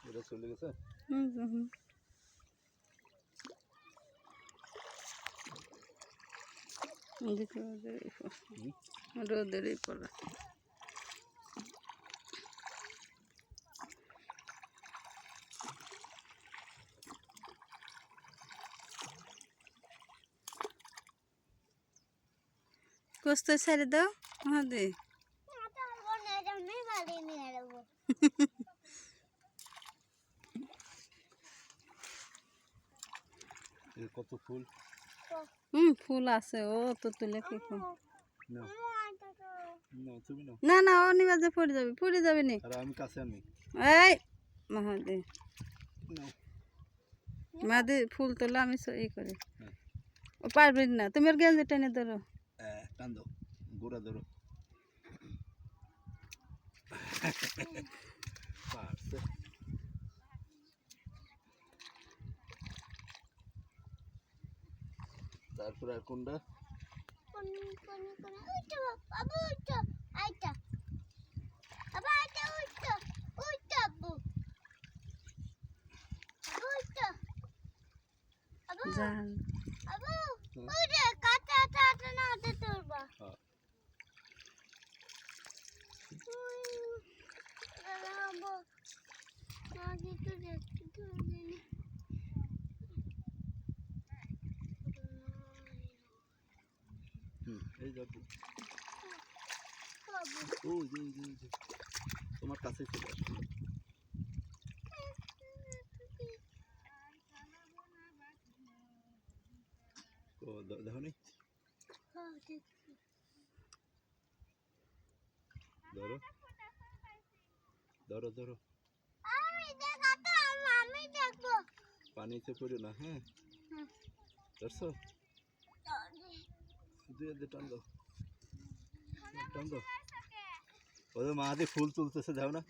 এটা চলে গেছে। রোদেরই পড়া কষ্ট ছেড়ে দাও আমাদের কত ফুল। ফুল আছে ও তো তুলে কি ফুল তুমি না না না ও নিবাজে পড়ে যাবে নি আর আমি কাছে আনি এই মাহাদি মাহাদি ফুল তোলা আমি ই করি ও পারবি না তুমি ওর গেঞ্জি টেনে ধরো টান দাও গোড়া ধরো পারছে তারপর আর কোনটা জাল এই যাবো ও তোমার কাছে চলে আসবে ও দেখো নি ধরো ধরো ধরো পানিতে পড়ো না হ্যাঁ ধরছো শুধু এদের টান দাও ওদের মা দিয়ে ফুল তুলতেছে যাও না